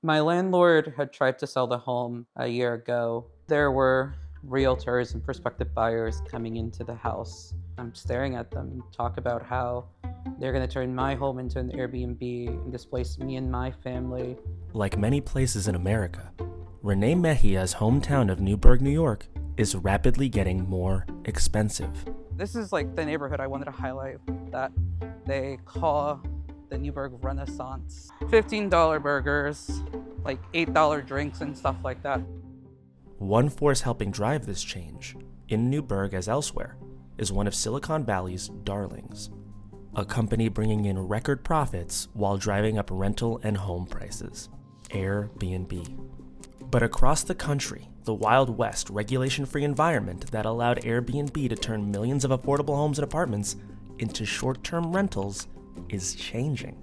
My landlord had tried to sell the home a year ago. There were realtors and prospective buyers coming into the house. I'm staring at them and talk about how they're going to turn my home into an Airbnb and displace me and my family. Like many places in America, Renee Mejia's hometown of Newburg, New York, is rapidly getting more expensive. This is like the neighborhood I wanted to highlight that they call the Newburg Renaissance. $15 burgers, like $8 drinks and stuff like that. One force helping drive this change, in Newburg as elsewhere, is one of Silicon Valley's darlings, a company bringing in record profits while driving up rental and home prices, Airbnb. But across the country, the Wild West regulation-free environment that allowed Airbnb to turn millions of affordable homes and apartments into short-term rentals is changing,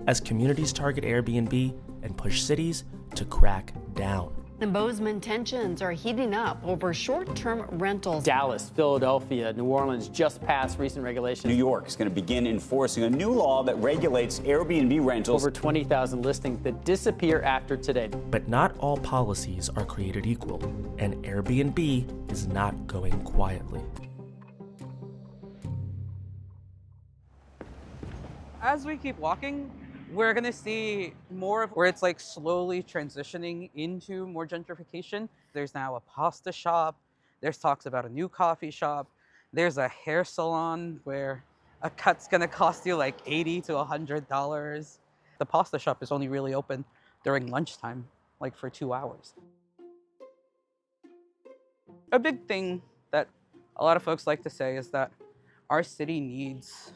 as communities target Airbnb and push cities to crack down. The Bozeman tensions are heating up over short-term rentals. Dallas, Philadelphia, New Orleans just passed recent regulations. New York is going to begin enforcing a new law that regulates Airbnb rentals. Over 20,000 listings that disappear after today. But not all policies are created equal, and Airbnb is not going quietly. As we keep walking, we're gonna see more of where it's like slowly transitioning into more gentrification. There's now a pasta shop. There's talks about a new coffee shop. There's a hair salon where a cut's gonna cost you like $80 to $100. The pasta shop is only really open during lunchtime, like for 2 hours. A big thing that a lot of folks like to say is that our city needs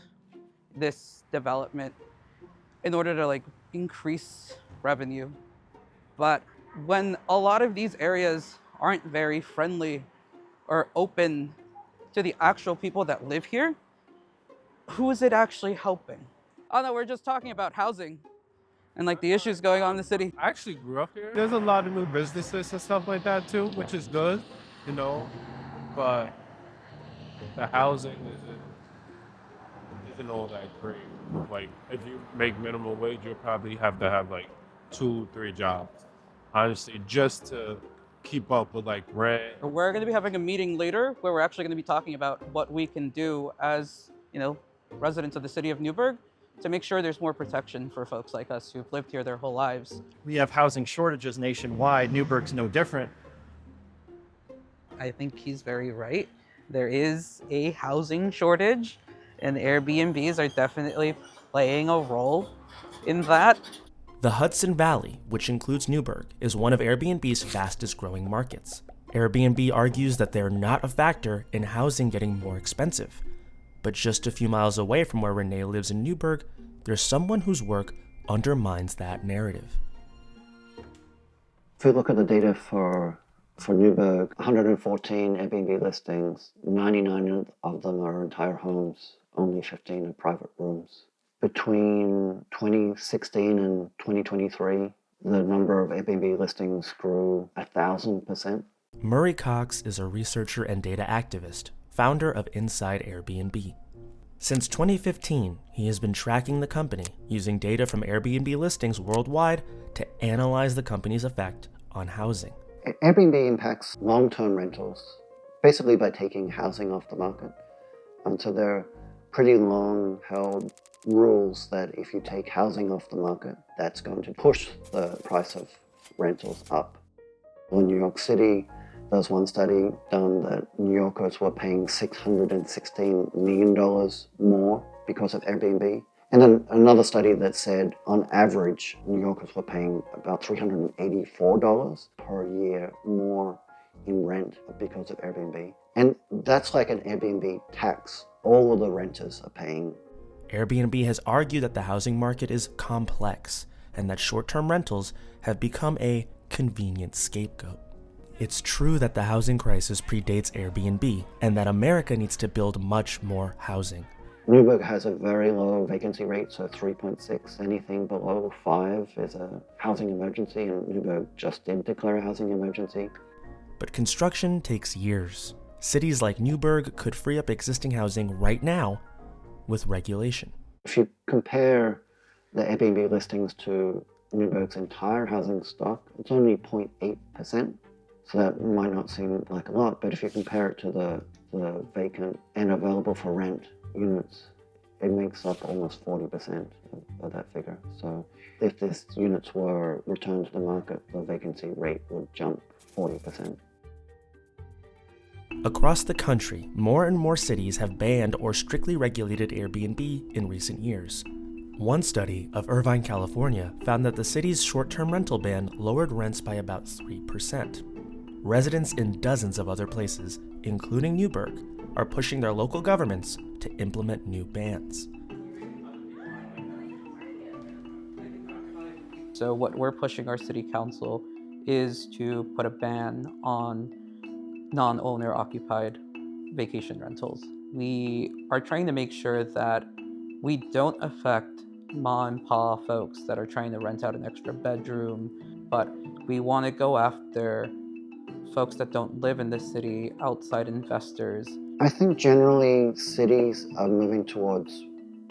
this development in order to like increase revenue. But when a lot of these areas aren't very friendly or open to the actual people that live here, who is it actually helping? Oh no, we're just talking about housing and like the issues going on in the city. I actually grew up here. There's a lot of new businesses and stuff like that too, which is good, you know, but the housing isn't all that great. Like, if you make minimum wage, you'll probably have to have like 2-3 jobs, honestly, just to keep up with like rent. We're going to be having a meeting later where we're actually going to be talking about what we can do as, residents of the city of Newburg to make sure there's more protection for folks like us who've lived here their whole lives. We have housing shortages nationwide. Newburg's no different. I think he's very right. There is a housing shortage, and Airbnbs are definitely playing a role in that. The Hudson Valley, which includes Newburg, is one of Airbnb's fastest growing markets. Airbnb argues that they're not a factor in housing getting more expensive. But just a few miles away from where Renee lives in Newburg, there's someone whose work undermines that narrative. If we look at the data for Newburg, 114 Airbnb listings, 99 of them are entire homes, only 15 are private rooms. Between 2016 and 2023, the number of Airbnb listings grew 1,000%. Murray Cox is a researcher and data activist, founder of Inside Airbnb. Since 2015, he has been tracking the company using data from Airbnb listings worldwide to analyze the company's effect on housing. Airbnb impacts long-term rentals, basically by taking housing off the market. And so there are pretty long-held rules that if you take housing off the market, that's going to push the price of rentals up. In New York City, there's one study done that New Yorkers were paying $616 million more because of Airbnb. And then another study that said, on average, New Yorkers were paying about $384 per year more in rent because of Airbnb. And that's like an Airbnb tax. All of the renters are paying. Airbnb has argued that the housing market is complex and that short-term rentals have become a convenient scapegoat. It's true that the housing crisis predates Airbnb and that America needs to build much more housing. Newburg has a very low vacancy rate, so 3.6. Anything below 5 is a housing emergency, and Newburg just did declare a housing emergency. But construction takes years. Cities like Newburg could free up existing housing right now with regulation. If you compare the Airbnb listings to Newburg's entire housing stock, it's only 0.8%. So that might not seem like a lot, but if you compare it to the vacant and available for rent units, it makes up almost 40% of that figure. So if these units were returned to the market, the vacancy rate would jump 40%. Across the country, more and more cities have banned or strictly regulated Airbnb in recent years. One study of Irvine, California, found that the city's short-term rental ban lowered rents by about 3%. Residents in dozens of other places, including Newburg, are pushing their local governments to implement new bans. So what we're pushing our city council is to put a ban on non-owner occupied vacation rentals. We are trying to make sure that we don't affect mom and pop folks that are trying to rent out an extra bedroom, but we want to go after folks that don't live in the city, outside investors. I think generally cities are moving towards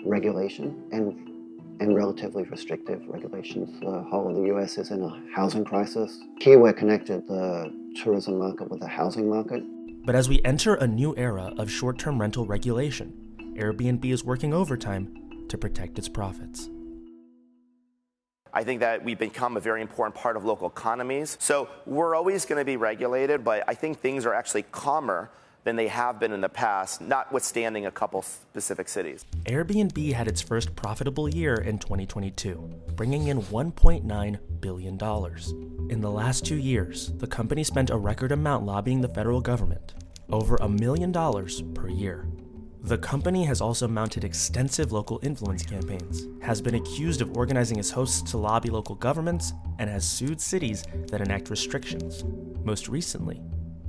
regulation and relatively restrictive regulations. The whole of the US is in a housing crisis. Here we're connected the tourism market with the housing market. But as we enter a new era of short-term rental regulation, Airbnb is working overtime to protect its profits. I think that we've become a very important part of local economies. So we're always going to be regulated, but I think things are actually calmer than they have been in the past, notwithstanding a couple specific cities. Airbnb had its first profitable year in 2022, bringing in $1.9 billion. In the last 2 years, the company spent a record amount lobbying the federal government, over $1 million per year. The company has also mounted extensive local influence campaigns, has been accused of organizing its hosts to lobby local governments, and has sued cities that enact restrictions, most recently,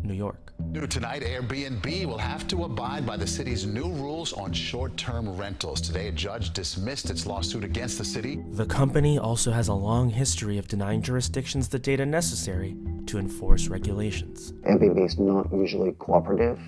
New York. New tonight, Airbnb will have to abide by the city's new rules on short-term rentals. Today, a judge dismissed its lawsuit against the city. The company also has a long history of denying jurisdictions the data necessary to enforce regulations. Airbnb is not usually cooperative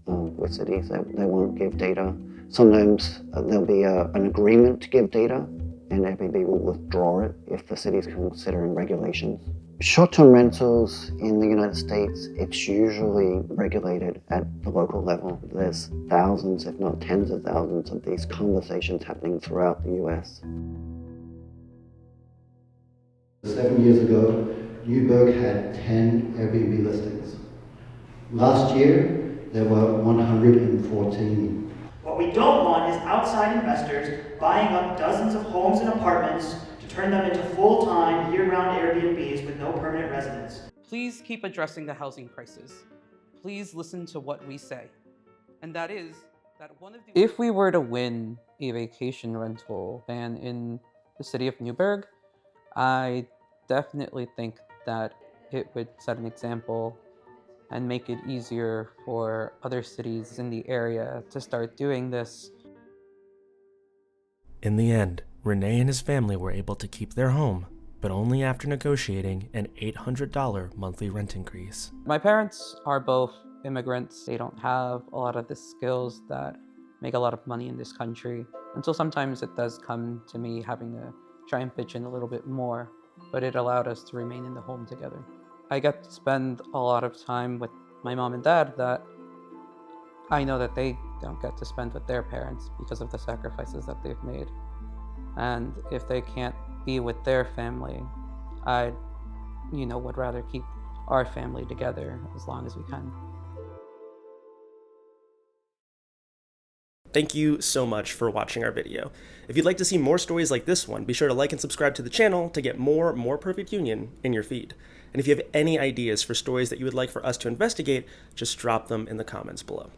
with cities. They won't give data. Sometimes there'll be an agreement to give data, and Airbnb will withdraw it if the city is considering regulations. Short-term rentals in the United States, it's usually regulated at the local level. There's thousands, if not tens of thousands, of these conversations happening throughout the US. 7 years ago, Newburg had 10 Airbnb listings. Last year, there were 114. What we don't want is outside investors buying up dozens of homes and apartments to turn them into full-time, year-round Airbnbs with no permanent residents. Please keep addressing the housing crisis. Please listen to what we say. And that is that one of the... If we were to win a vacation rental ban in the city of Newburg, I definitely think that it would set an example and make it easier for other cities in the area to start doing this. In the end, Renee and his family were able to keep their home, but only after negotiating an $800 monthly rent increase. My parents are both immigrants. They don't have a lot of the skills that make a lot of money in this country. And so sometimes it does come to me having to try and pitch in a little bit more, but it allowed us to remain in the home together. I get to spend a lot of time with my mom and dad that I know that they don't get to spend with their parents because of the sacrifices that they've made. And if they can't be with their family, I, would rather keep our family together as long as we can. Thank you so much for watching our video. If you'd like to see more stories like this one, be sure to like and subscribe to the channel to get more Perfect Union in your feed. And if you have any ideas for stories that you would like for us to investigate, just drop them in the comments below.